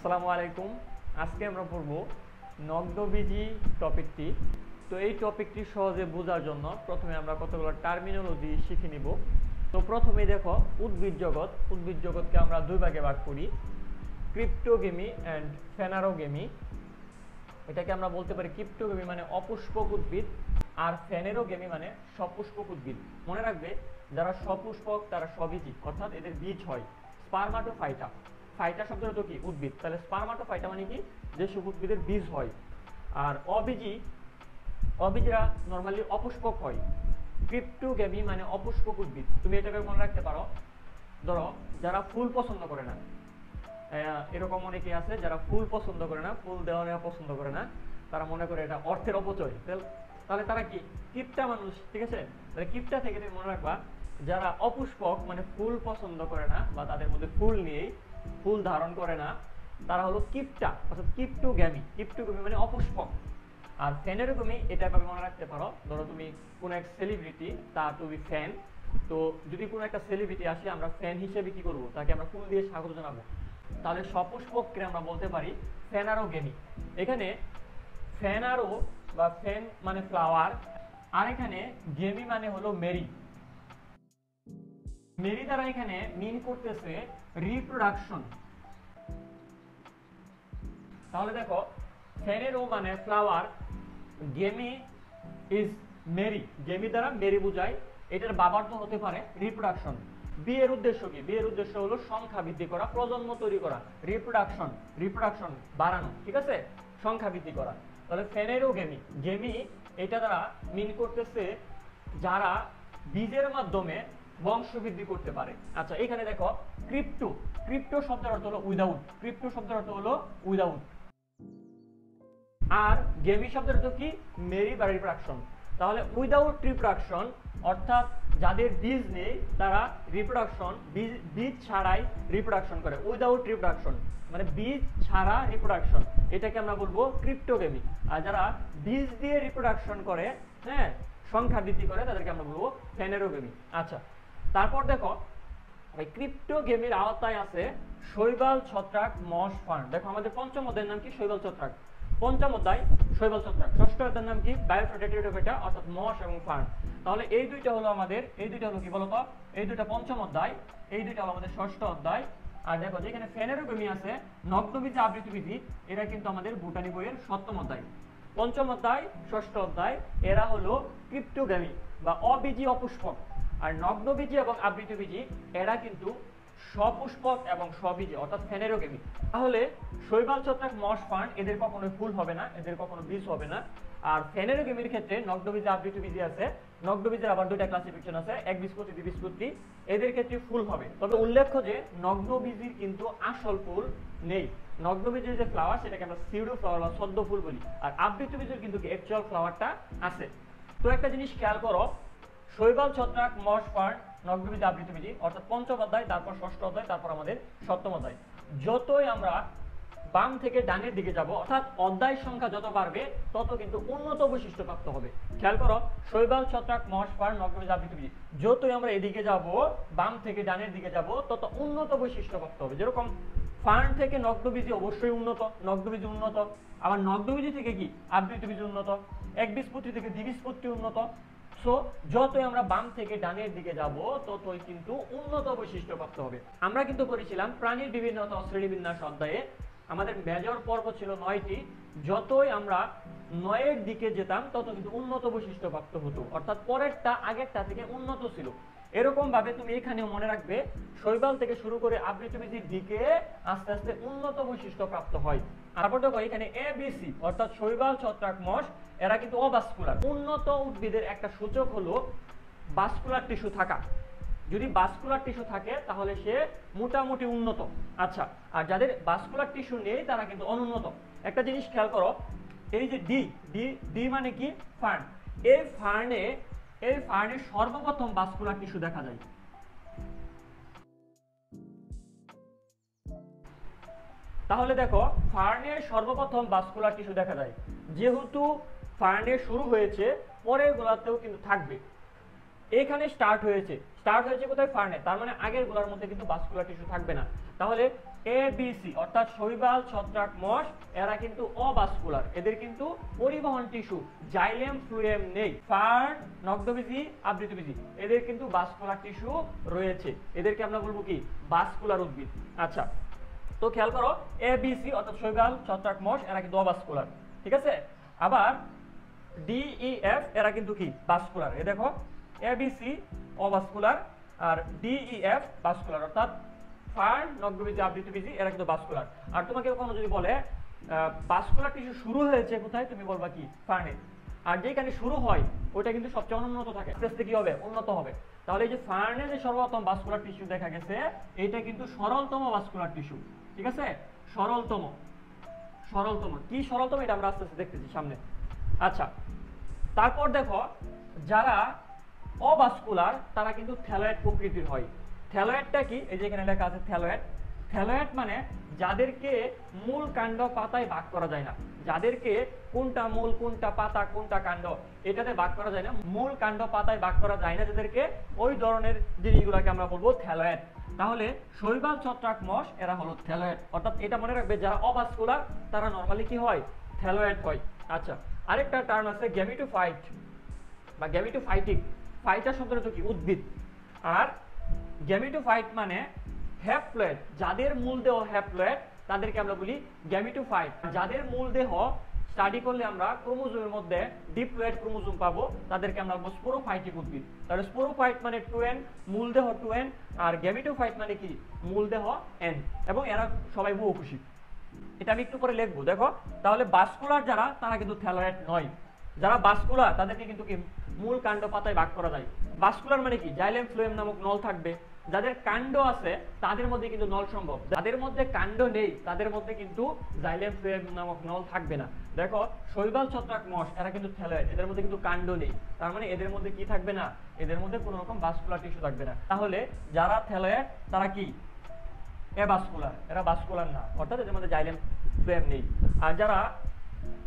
আসসালামু আলাইকুম। আজকে আমরা পড়ব নগ্নবীজি টপিকটি। তো এই টপিকটি সহজে বোঝার জন্য প্রথমে আমরা কতগুলো টার্মিনোলজি শিখে নিব। তো প্রথমেই দেখো, উদ্ভিদ জগৎকে আমরা দুই ভাগে ভাগ করি, ক্রিপ্টোগেমি অ্যান্ড ফেনারোগেমি। এটাকে আমরা বলতে পারি ক্রিপ্টোগেমি মানে অপুষ্পক উদ্ভিদ, আর ফেনেরোগেমি মানে সপুষ্পক উদ্ভিদ। মনে রাখবে, যারা সপুষ্পক তারা স্ববীজী, অর্থাৎ এদের বীজ হয়। স্পার্মাটোফাইটা, ফাইটা শব্দের অর্থ কি? উদ্ভিদ। তাহলে স্পার্মাটোফাইটা মানে কি? যেসব উদ্ভিদের বীজ হয়। আর অবীজরা নরমালি অপুষ্পক হয়। ক্রিপ্টোগেমি মানে অপুষ্পক উদ্ভিদ। তুমি এটাকে মনে রাখতে পারো। ধরো, যারা ফুল পছন্দ করে না, এরকম অনেকে আছে যারা ফুল পছন্দ করে না, ফুল দেওয়া নেওয়া পছন্দ করে না, তারা মনে করে এটা অর্থের অপচয়। তাহলে তারা কি? কিপটা মানুষ, ঠিক আছে? তাহলে কিপটা থেকে তুমি মনে রাখবা, যারা অপুষ্পক মানে ফুল পছন্দ করে না বা তাদের মধ্যে ফুল নেই, ফুল ধারণ করে না, তারা হলো কিপটা, অর্থাৎ ক্রিপ্টোগেমি মানে অপুষ্পক। আর ফেনেরোগেমি এটা ভাবে মনে রাখতে পারো। ধরো তুমি কোন এক সেলিব্রিটি, তা তুমি ফ্যান। তো যদি কোনো একটা সেলিব্রিটি আসে, আমরা ফ্যান হিসেবে কি করব? তাকে আমরা ফুল দিয়ে স্বাগত জানাবো। তাহলে সপুষ্পককে আমরা বলতে পারি ফেনারোগেমি। এখানে ফেনারো বা ফেন মানে ফ্লাওয়ার, আর এখানে গেমি মানে হলো মেরি। মেরি দ্বারা এখানে মিন করতেছে রিপ্রোডাকশন। তাহলে দেখো, ফেনেরো মানে ফ্লাওয়ার, গেমি ইজ মেরি, গেমি দ্বারা মেরি বোঝায়। এটার বাবার তো হতে পারে রিপ্রোডাকশন। বিয়ের উদ্দেশ্য কি? বিয়ের উদ্দেশ্য হলো সংখ্যা বৃদ্ধি করা, প্রজন্ম তৈরি করা। রিপ্রোডাকশন বাড়ানো, ঠিক আছে? সংখ্যা বৃদ্ধি করা। তাহলে ফেনেরোগেমি, গেমি এটা দ্বারা মিন করতেছে যারা বীজের মাধ্যমে বংশ বৃদ্ধি করতে পারে। আচ্ছা, এখানে দেখো ক্রিপ্টো শব্দের অর্থ হলো উইদাউট। ক্রিপ্টো শব্দের অর্থ হলো উইদাউট। আর গেমি শব্দের অর্থ কি? মেরি বা রিপ্রোডাকশন। তাহলে উইদাউট রিপ্রোডাকশন অর্থাৎ যাদের বীজ নেই তারা রিপ্রোডাকশন, বীজ ছাড়াই রিপ্রোডাকশন করে। উইদাউট রিপ্রোডাকশন মানে বীজ ছাড়া রিপ্রোডাকশন, এটাকে আমরা বলবো ক্রিপ্টোগেমি। আর যারা বীজ দিয়ে রিপ্রোডাকশন করে, হ্যাঁ, সংখ্যা বৃদ্ধি করে, তাদেরকে আমরা বলবো ফেনেরোগেমি। আচ্ছা, তারপর দেখো, এই ক্রিপ্টোগেমির আওতায় আছে শৈবাল, ছত্রাক, মশ, ফার্ন। দেখো, আমাদের পঞ্চম অধ্যায়ের নাম কি? শৈবাল ছত্রাক। পঞ্চম অধ্যায় শৈবাল ছত্রাক। ষষ্ঠ অধ্যায়ের নাম কি? বায়োফ্রোটেটিডোফাইটা, অর্থাৎ মশ এবং ফার্ন। তাহলে এই দুইটা হলো কি বলতো? এই দুইটা পঞ্চম অধ্যায়, এই দুইটা হলো আমাদের ষষ্ঠ অধ্যায়। আর দেখো, যেখানে ফেনেরোগেমি আছে, নগ্নবীজি, আবৃতবীজি, এরা কিন্তু আমাদের বোটানি বইয়ের সপ্তম অধ্যায়। পঞ্চম অধ্যায়, ষষ্ঠ অধ্যায়, এরা হলো ক্রিপ্টোগেমি বা অবীজি, অপুষ্পক। আর নগ্নবীজি এবং আবৃতবীজি এরা কিন্তু সপুষ্পক এবং স্ববীজি, অর্থাৎ ফেনেরোগেমি। তাহলে শৈবাল, ছত্রাক, মশ, ফার্ন এদের কখনো ফুল হবে না, এদের কখনো বীজ হবে না। আর ফেনেরোগেমির ক্ষেত্রে নগ্নবীজি, আবৃতবীজি আছে। নগ্নবীজের আবার দুইটা ক্লাসিফিকেশন আছে, একবীজপত্রী, দ্বিবীজপত্রী। এদের ক্ষেত্রে ফুল হবে। তবে উল্লেখ্য যে নগ্নবীজির কিন্তু আসল ফুল নেই। নগ্নবীজের যে ফ্লাওয়ার, সেটাকে আমরা সিউডো ফ্লাওয়ার বা ছদ্ম ফুল বলি। আর আবৃতবীজের কিন্তু অ্যাকচুয়াল ফ্লাওয়ারটা আছে। তো একটা জিনিস খেয়াল করো, শৈবাল, ছত্রাক, মশ, ফার্ন, নগ্নবীজি, আবৃতবীজি, অর্থাৎ পঞ্চম অধ্যায়, তারপর ষষ্ঠ অধ্যায়, তারপর আমাদের সপ্তম অধ্যায়। যতই আমরা বাম থেকে ডানের দিকে যাব, অর্থাৎ অধ্যায় সংখ্যা যত বাড়বে তত কিন্তু উন্নত বৈশিষ্ট্য প্রাপ্ত হবে। খেয়াল করো, শৈবাল, ছত্রাক, মশ, ফার্ন, নগ্নবীজি, আবৃতবীজি, যতই আমরা এদিকে যাব, বাম থেকে ডানের দিকে যাব, তত উন্নত বৈশিষ্ট্য প্রাপ্ত হবে। যেরকম ফার্ন থেকে নগ্নবীজি অবশ্যই উন্নত, নগ্নবীজি উন্নত। আবার নগ্নবীজি থেকে কি? আবৃতবীজি উন্নত। একবীজপত্রী থেকে দ্বিবীজপত্রী উন্নত। সো যতই আমরা বাম থেকে ডানের দিকে যাব, ততই কিন্তু উন্নত বৈশিষ্ট্য প্রাপ্ত হবে। আমরা কিন্তু করেছিলাম প্রাণীর বিভিন্নতা ও শ্রেণীবিন্যাস অধ্যায়ে, আমাদের মেজর পর্ব ছিল 9টি। যতই আমরা 9এর দিকে যেতাম, তত কিন্তু উন্নত বৈশিষ্ট্য প্রাপ্ত হতো, অর্থাৎ পরেরটা আগেরটা থেকে উন্নত ছিল। এরকম ভাবে তুমি এখানেও মনে রাখবে, শৈবাল থেকে শুরু করে আবৃতবীজির দিকে আস্তে আস্তে উন্নত বৈশিষ্ট্য প্রাপ্ত হয়। তারপর দেখো, এখানে এবিসি অর্থাৎ শৈবাল, ছত্রাক, মশ, এরা কিন্তু অভাস্কুলার। উন্নত উদ্ভিদের একটা সূচক হলো ভাস্কুলার টিস্যু থাকা। যদি ভাস্কুলার টিস্যু থাকে তাহলে সে মোটামুটি উন্নত। আচ্ছা, আর যাদের ভাস্কুলার টিস্যু নেই তারা কিন্তু অনুন্নত। একটা জিনিস খেয়াল করো, এই যে ডি মানে কি? ফার্ন। এই ফার্নে সর্বপ্রথম ভাস্কুলার টিস্যু দেখা যায়। তাহলে দেখো, ফার্নের সর্বপ্রথম ভাস্কুলার টিস্যু দেখা যায়। যেহেতু ফার্নের শুরু হয়েছে, পরের গোলাতেও কিন্তু থাকবে। এখানে স্টার্ট হয়েছে কোথায়? ফার্নে। তার মানে আগের গোলার মধ্যে কিন্তু ভাস্কুলার টিস্যু থাকবে না। তাহলে এবিসি অর্থাৎ শৈবাল, ছত্রাক, মশ এরা কিন্তু অভাস্কুলার, এদের কিন্তু পরিবহন টিস্যু জাইলেম ফ্লুয়েম নেই। ফার্ন, নগ্নবীজি, আবৃতবীজি এদের কিন্তু ভাস্কুলার টিস্যু রয়েছে, এদেরকে আমরা বলবো কি ভাস্কুলার উদ্ভিদ। আচ্ছা, তো খেয়াল করো এবিসি অর্থাৎ শৈবাল, ছত্রাক, মশ এরা কিন্তু অভাস্কুলার, ঠিক আছে। আবার ডিইএফ এরা কিন্তু কি ভাস্কুলার, এ দেখো এবিসি অভাস্কুলার আর ডিইএফ ভাস্কুলার, অর্থাৎ ফার্ন, নগ্নবীজি, আবৃতবীজি এরা কিন্তু ভাস্কুলার। আর তোমাকে কোনো যদি বলে ভাস্কুলার টিস্যু শুরু হয়েছে কোথায়, তুমি বলবা কি ফার্নে। আর যেখানে শুরু হয় ওইটা কিন্তু সবচেয়ে অনুন্নত থাকে, আস্তে আস্তে কি হবে উন্নত হবে। তাহলে এই যে ফার্নে যে সর্বপ্রথম ভাস্কুলার টিস্যু দেখা গেছে এটা কিন্তু সরলতম ভাস্কুলার টিস্যু, ঠিক আছে। সরলতম, সরলতম কি সরলতম এটা আমরা আস্তে আস্তে দেখতেছি সামনে। আচ্ছা, তারপর দেখো যারা অভাস্কুলার তারা কিন্তু থ্যালয়েড প্রকৃতির হয়। থ্যালয়েডটা কি, এই যে এখানে লেখা আছে থ্যালয়েড। থ্যালয়েড মানে যাদেরকে মূল কাণ্ড পাতায় ভাগ করা যায় না, যাদেরকে কোনটা মূল কোনটা পাতা কোনটা কাণ্ড এটাতে ভাগ করা যায় না, মূল কাণ্ড পাতায় ভাগ করা যায় না যাদেরকে, ওই ধরনের জিনিসগুলোকে আমরা বলবো থ্যালয়েড। তাহলে শৈবাল, ছত্রাক, মশ এরা হলো থ্যালয়েড, অর্থাৎ এটা মনে রাখবে যারা অভাস্কুলার তারা নরমালি কি হয় থ্যালয়েড হয়। আচ্ছা, আরেকটা টার্ম আছে গ্যামিটোফাইট বা গ্যামিটোফাইটিক। ফাইটার শব্দটা তো কি উদ্ভিদ, আর গ্যামিটোফাইট মানে হ্যাপ্লয়েড, যাদের মূল দেহ হ্যাপ্লয়েড তাদেরকে আমরা বলি গ্যামিটোফাইট। যাদের মূল দেহ স্টাডি করলে আমরা ক্রোমোজোমের মধ্যে ডিপ্লয়েড ক্রোমোজোম পাবো তাদেরকে আমরা বলবো স্পোরোফাইটিক উদ্ভিদ। তাহলে স্পোরোফাইট মানে 2n, মূল দেহ 2n, আর গ্যামিটোফাইট মানে কি মূল দেহ n, এবং এরা সবাই বহুকোষী। এটা আমি একটু পরে লিখবো দেখো। তাহলে ভাস্কুলার যারা তারা কিন্তু থ্যালয়েড নয়, যারা ভাস্কুলার তাদেরকে কিন্তু কি মূল কাণ্ড পাতায় ভাগ করা যায়। ভাস্কুলার মানে কি জাইলেম ফ্লোয়েম নামক নল থাকবে, যাদের কাণ্ড আছে তাদের মধ্যে কিন্তু নল সম্ভব, যাদের মধ্যে কাণ্ড নেই তাদের মধ্যে কিন্তু জাইলেম ফ্লোয়েম নামক নল থাকবে না। দেখো শৈবাল, ছত্রাক, মশ এরা কিন্তু থ্যালয়েড, এদের মধ্যে কিন্তু কাণ্ড নেই, তার মানে এদের মধ্যে কি থাকবে না, এদের মধ্যে কোনো রকম ভাস্কুলার টিস্যু থাকবে না। তাহলে যারা থ্যালয়েড তারা কি অ্যাভাস্কুলার, এরা ভাস্কুলার না, অর্থাৎ এদের মধ্যে জাইলেম ফ্লোয়েম নেই। আর যারা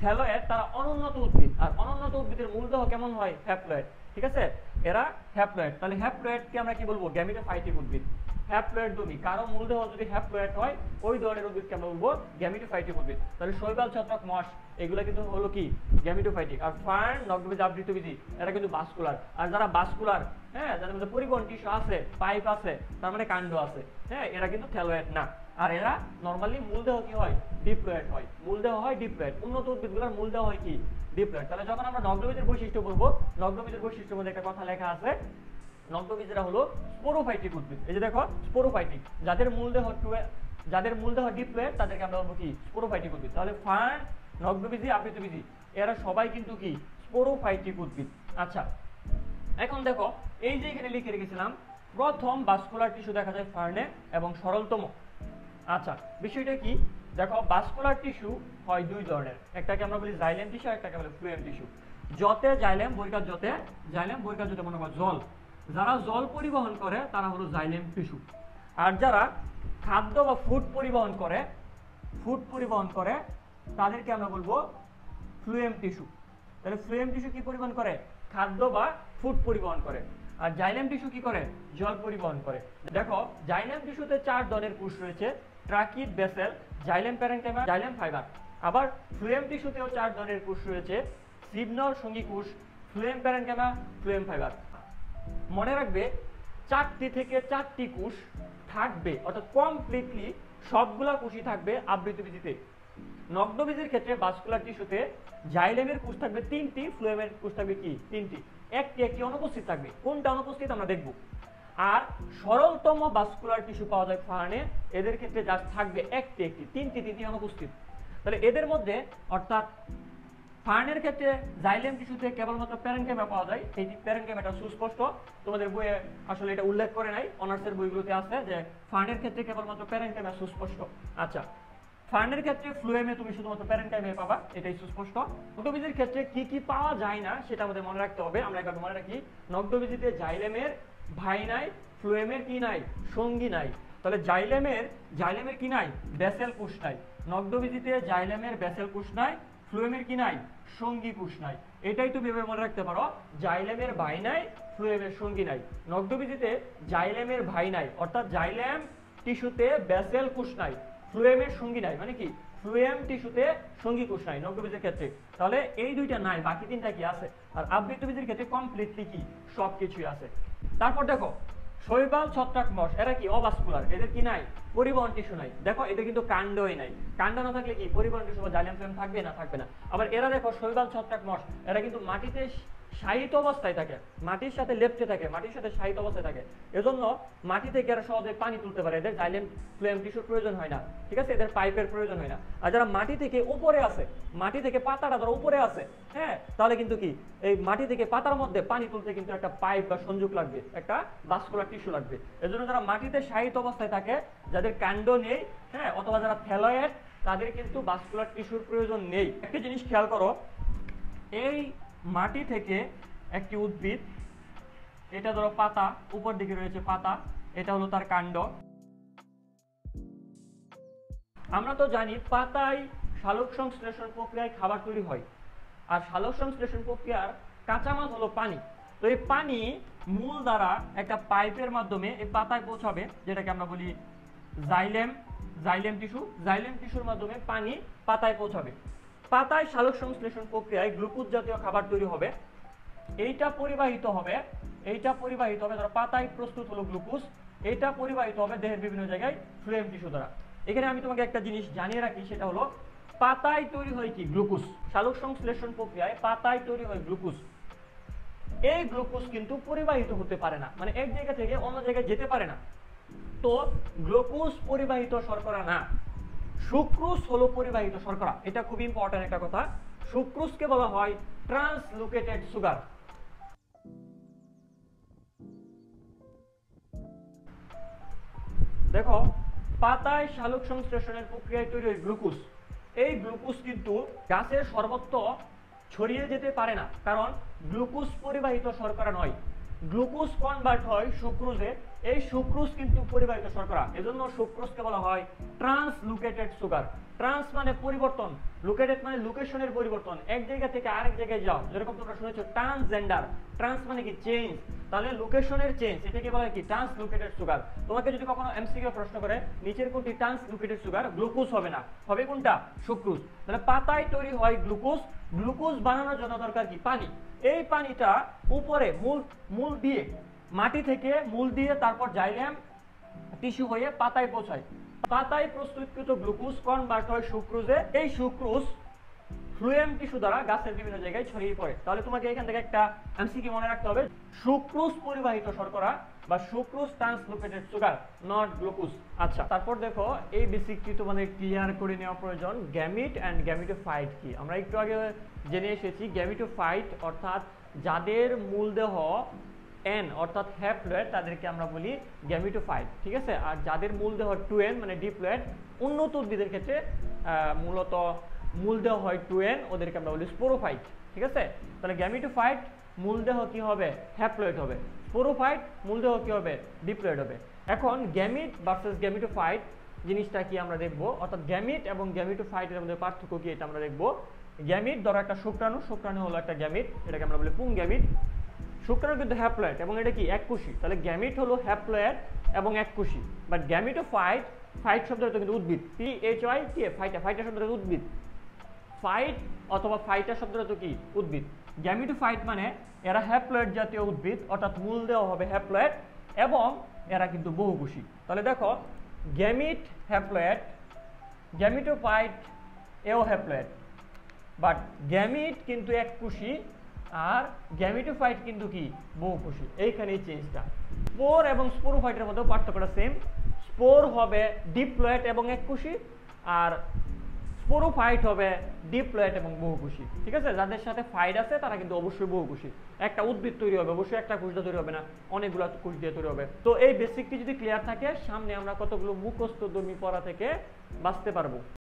থ্যালয়েড তারা অনুন্নত উদ্ভিদ, আর অনুন্নত উদ্ভিদের মূলদেহ কেমন হয় হ্যাপ্লয়েড, ঠিক আছে, এরা হ্যাপ্লয়েড। তাহলে হ্যাপ্লয়েডকে আমরা কি বলবো গ্যামিটোফাইটিক উদ্ভিদ। হ্যাপ্লয়েড দুমি কারো মূলদেহ যদি হ্যাপ্লয়েড হয় ওই ধরনের উদ্ভিদকে আমরা বলবো গ্যামিটোফাইটিক উদ্ভিদ। তাহলে শৈবাল, ছত্রাক, মশ এগুলো কিন্তু হলো কি গ্যামিটোফাইটিক। আর ফার্ন, নগ্নবীজি, আবৃতবীজি এরা কিন্তু ভাস্কুলার। আর যারা ভাস্কুলার, হ্যাঁ, যাদের মধ্যে পরিবহন টিস্যু আছে, পাইপ আছে, তার মানে কাণ্ড আছে, হ্যাঁ, এরা কিন্তু থ্যালয়েড না। আর এরা নরমালি মূলদেহ কি হয় ডিপ্লয়েড হয়, মূলদেহ হয় ডিপ্লয়েড। উন্নত উদ্ভিদগুলোর মূলদেহ হয় কি ডিপ্লয়েড। তাহলে যখন আমরা নগ্নবীজের বৈশিষ্ট্য বলবো, নগ্নবীজের বৈশিষ্ট্যের মধ্যে একটা কথা লেখা আছে, নগ্নবীজরা হলো স্পোরোফাইটিক উদ্ভিদ। এই যে দেখো স্পোরোফাইটিক, যাদের মূলদেহ ডিপ্লয়েড তাদেরকে আমরা বলবো কি স্পোরোফাইটিক উদ্ভিদ। তাহলে ফার্ন, নগ্নবীজি, আবৃতবীজি এরা সবাই কিন্তু কি স্পোরোফাইটিক উদ্ভিদ। আচ্ছা, এখন দেখো এই যে এখানে লিখে রেখেছিলাম প্রথম ভাস্কুলার টিস্যু দেখা যায় ফার্নে এবং সরলতম। আচ্ছা, বিষয়টা কি দেখো, ভাস্কুলার টিস্যু হয় দুই ধরনের, একটাকে আমরা বলি জাইলেম টিস্যু, একটাকে বলি ফ্লুয়েম টিস্যু। যতে জাইলেম, বৈকার যতে জাইলেম, বৈকার যতে মনে করো জল, যারা জল পরিবহন করে তারা হলো জাইলেম টিস্যু। আর যারা খাদ্য বা ফুড পরিবহন করে তাদেরকে আমরা বলবো ফ্লুয়েম টিস্যু। তাহলে ফ্লুয়েম টিস্যু কি পরিবহন করে, খাদ্য বা ফুড পরিবহন করে। আর জাইলেম টিস্যু কি করে, জল পরিবহন করে। দেখো জাইলেম টিস্যুতে 4 ধরনের কোষ রয়েছে, tracheid, Bessel, xylem parenchyma, xylem fibre. আবার ফ্লুয়েম টিস্যুতেও 4 ধরনের কোষ রয়েছে, সিবনল, সঙ্গী কোষ, ফ্লুয়েম প্যারেনকাইমা, ফ্লুয়েম ফাইবার। মনে রাখবে 4টি থেকে 4টি কোষ থাকবে, অর্থাৎ কমপ্লিটলি সবগুলা কোষই থাকবে আবৃতবীজিতে। নগ্নবীজের ক্ষেত্রে ভাস্কুলার টিস্যুতে জাইলেমের কোষ থাকবে 3টি, ফ্লুয়েমের কোষ থাকবে কি 3টি, একটি অনুপস্থিত থাকবে, কোনটা অনুপস্থিত আমরা দেখব। আর সরলতম ভাস্কুলার টিস্যু পাওয়া যায় ফার্নে, এদের ক্ষেত্রে যা থাকবে একটি, 3টি অনুপস্থিত। তাহলে এদের মধ্যে অর্থাৎ ফার্নের ক্ষেত্রে জাইলেম টিস্যুতে কেবলমাত্র প্যারেনকাইমা পাওয়া যায়, এই প্যারেনকাইমাটা সুস্পষ্ট, তোমাদের বইয়ে আসলে এটা উল্লেখ করে নাই, অনার্সের বইগুলোতে আছে যে ফার্নের ক্ষেত্রে কেবলমাত্র প্যারেনকাইমা সুস্পষ্ট। আচ্ছা, ফার্নের ক্ষেত্রে ফ্লুয়েমে তুমি শুধুমাত্র প্যারেনকাইমা পাবা, এটাই সুস্পষ্ট। নগ্নবীজের ক্ষেত্রে কি কি পাওয়া যায় না সেটা আমাদের মনে রাখতে হবে। আমরা একবার মনে রাখি, নগ্নবীজিতে জাইলেমের ভাই নাই, ফ্লুয়েমের কি নাই সঙ্গী নাই। তাহলে জাইলেমের কি নাই বেসেল কোষ নাই, নগ্নবীজিতে জাইলেমের বেসেল কোষ নাই, ফ্লুয়েমের কি নাই সঙ্গী কোষ নাই। এটাই তুমি এভাবে মনে রাখতে পারো, জাইলেমের ভাই নাই, ফ্লুয়েমের সঙ্গী নাই। নগ্নবীজিতে জাইলেমের ভাই নাই, অর্থাৎ জাইলেম টিস্যুতে ব্যাসেল কোষ নাই, ফ্লুয়েমের সঙ্গী নাই, মানে কি ফ্লুয়েম টিস্যুতে সঙ্গী কোষ নাই নগ্নবীজের ক্ষেত্রে। তাহলে এই দুইটা নাই, বাকি তিনটা কি আছে। আর আবৃতবীজের ক্ষেত্রে কমপ্লিটলি কি সবকিছুই আছে। তারপর দেখো শৈবাল, ছত্রাক, মশ, এরা কি অভাস্কুলার, এদের কি নাই পরিবহন টিস্যু নাই। দেখো এদের কিন্তু কাণ্ডই নাই, কাণ্ড না থাকলে কি পরিবহন টিস্যু বা জাইলেম ফ্লেম থাকবে না, থাকবে না। আবার এরা দেখো শৈবাল, ছত্রাক, মশ, এরা কিন্তু মাটিতে শায়িত অবস্থায় থাকে, মাটির সাথে লেপ্টে থাকে, মাটির সাথে শায়িত অবস্থায় থাকে। এজন্য মাটি থেকে এরা সহজে পানি তুলতে পারে, এদের জাইলেম ফ্লেম টিস্যুর প্রয়োজন হয় না, ঠিক আছে, এদের পাইপের প্রয়োজন হয় না। আর যারা মাটি থেকে উপরে আছে, মাটি থেকে পাতাটা ধরো উপরে আছে, হ্যাঁ, তাহলে কিন্তু কি এই মাটি থেকে পাতার মধ্যে পানি তুলতে কিন্তু একটা পাইপ বা সংযোগ লাগবে, একটা ভাস্কুলার টিস্যু লাগবে। এজন্য যারা মাটিতে শায়িত অবস্থায় থাকে, যাদের কাণ্ড নেই, হ্যাঁ, অথবা যারা থ্যালয়েড, তাদের কিন্তু ভাস্কুলার টিস্যুর প্রয়োজন নেই। একটা জিনিস খেয়াল করো, এই মাটি থেকে একটি উদ্ভিদ, এটা ধরো পাতা, উপর দিকে রয়েছে পাতা, এটা হলো তার কাণ্ড। আমরা তো জানি পাতায় সালোক সংশ্লেষণ প্রক্রিয়ায় খাবার তৈরি হয়, আর সালোক সংশ্লেষণ প্রক্রিয়ার কাঁচামাল হলো পানি। তো এই পানি মূল দ্বারা একটা পাইপের মাধ্যমে এই পাতায় পৌঁছাবে, যেটাকে আমরা বলি জাইলেম টিস্যু। জাইলেম টিস্যুর মাধ্যমে পানি পাতায় পৌঁছাবে। পাতায় সালোক সংশ্লেষণ প্রক্রিয়ায় গ্লুকোজ জাতীয় খাবার তৈরি হবে, এইটা পরিবাহিত হবে ধরো পাতায় প্রস্তুত হলো গ্লুকোজ, এইটা পরিবাহিত হবে দেহের বিভিন্ন জায়গায় ফ্লুয়েম টিস্যু দ্বারা। এখানে আমি তোমাকে একটা জিনিস জানিয়ে রাখি, সেটা হলো পাতায় তৈরি হয় কি গ্লুকোজ। সালোক সংশ্লেষণ প্রক্রিয়ায় পাতায় তৈরি হয় গ্লুকোজ। এই গ্লুকোজ কিন্তু পরিবাহিত হতে পারে না, মানে এক জায়গা থেকে অন্য জায়গায় যেতে পারে না। তো গ্লুকোজ পরিবাহিত শর্করা না, সুক্রোজ হলো পরিবাহিত শর্করা। এটা খুব ইম্পর্টেন্ট একটা কথা। সুক্রোজকে বলা হয় ট্রান্সলোকেটেড সুগার। দেখো পাতায় সালোক সংশ্লেষণের প্রক্রিয়ায় তৈরি হয় গ্লুকোজ। এই গ্লুকোজ কিন্তু গাছের সর্বত্র ছড়িয়ে যেতে পারে না, কারণ গ্লুকোজ পরিবাহিত শর্করা নয়। গ্লুকোজ কনভার্ট হয় সুক্রোজে, এই সুক্রোজ কিন্তু পরিবাহিত শর্করা। এজন্য সুক্রোজকে বলা হয় ট্রান্সলোকেটেড সুগার। ট্রান্স মানে পরিবর্তন, লোকেটেড মানে লোকেশনের পরিবর্তন, এক জায়গা থেকে আরেক জায়গায় যাও, যেরকম তোমরা শুনেছো ট্রান্সজেন্ডার। ট্রান্স মানে কি চেঞ্জ, তাহলে লোকেশনের চেঞ্জ, এটাকে বলা হয় কি ট্রান্সলোকেটেড সুগার। তোমাকে যদি কখনো এমসিকিউ প্রশ্ন করে নিচের কোনটি ট্রান্সলোকেটেড সুগার, গ্লুকোজ হবে না, হবে কোনটা সুক্রোজ। তাহলে পাতায় তৈরি হয় গ্লুকোজ। গ্লুকোজ বানানোর জন্য দরকার কি পানি। এই পানিটা উপরে মূল দিয়ে, মাটি থেকে মূল দিয়ে তারপর জাইলেম টিস্যু হয়ে পাতায় পৌঁছায়। পাতায় প্রস্তুতকৃত গ্লুকোজ কনভার্ট হয় সুক্রোজে। এই সুক্রোজ ফ্লুয়েম টিস্যু দ্বারা গাছের বিভিন্ন জায়গায় ছড়িয়ে পড়ে। তাহলে তোমাকে এখান থেকে একটা এমসিকিউ মনে রাখতে হবে, সুক্রোজ পরিবাহিত শর্করা বা সুক্রোজ ট্রান্সলোকেটেড সুগার, নট গ্লুকোজ। আচ্ছা, তারপর দেখো এই বেসিকটি তোমাদের ক্লিয়ার করে নেওয়া প্রয়োজন। গ্যামিট অ্যান্ড গ্যামিটোফাইট কি আমরা একটু আগে জেনে এসেছি। গ্যামিটোফাইট অর্থাৎ যাদের মূলদেহ এন অর্থাৎ হ্যাপ্লয়েড, তাদেরকে আমরা বলি গ্যামিটোফাইট, ঠিক আছে। আর যাদের মূলদেহ 2n মানে ডিপ্লয়েড, উন্নত উদ্ভিদের ক্ষেত্রে মূলত মূলদেহ হয় 2n, ওদেরকে আমরা বলি স্পোরোফাইট, ঠিক আছে। তাহলে গ্যামিটোফাইট মূলদেহ কি হবে, হ্যাপ্লয়েড হবে। স্পোরোফাইট মূলদেহ কি হবে, ডিপ্লয়েড হবে। এখন গ্যামিট ভার্সেস গ্যামিটোফাইট জিনিসটা কি আমরা দেখব, অর্থাৎ গ্যামিট এবং গ্যামিটোফাইটের মধ্যে পার্থক্য কি এটা আমরা দেখব। গ্যামিট ধরো একটা শুক্রাণু হলো একটা গ্যামিট, এটাকে আমরা বলি পুং গ্যামিট। শুক্রাণু কিন্তু হ্যাপ্লয়েড এবং এটা কি এককোষী, তাহলে গ্যামিট হলো হ্যাপ্লয়েড এবং এককোষী। বাট গ্যামিটোফাইট, ফাইট শব্দটা কিন্তু উদ্ভিদ, PHYT, ফাইটা শব্দটা উদ্ভিদ। ফাইট অথবা ফাইটা শব্দটা তো কি উদ্ভিদ। গ্যামিটোফাইট মানে এরা হ্যাপ্লয়েড জাতীয় উদ্ভিদ, অর্থাৎ মূলদেহ হবে হ্যাপ্লয়েড এবং এরা কিন্তু বহুকোষী। তাহলে দেখো গ্যামিট হ্যাপ্লয়েড, গ্যামিটোফাইট এও হ্যাপ্লয়েড, বাট গ্যামিট কিন্তু এককোষী আর গ্যামিটোফাইট কিন্তু কি বহুকোষী। এইখানেই চেঞ্জটা। স্পোর এবং স্পোরোফাইটের মধ্যে পার্থক্যটা সেম। স্পোর হবে ডিপ্লয়েড এবং এককোষী, আর স্পোরোফাইট হবে ডিপ্লয়েড এবং বহুকোষী, ঠিক আছে। যাদের সাথে ফাইট আছে তারা কিন্তু অবশ্যই বহুকোষী। একটা উদ্ভিদ তৈরি হবে অবশ্যই একটা কোষ দিয়ে তৈরি হবে না, অনেকগুলো কোষ দিয়ে তৈরি হবে। তো এই বেসিকটি যদি ক্লিয়ার থাকে, সামনে আমরা কতগুলো মুখস্থ ধর্মী পড়া থেকে বাঁচতে পারবো।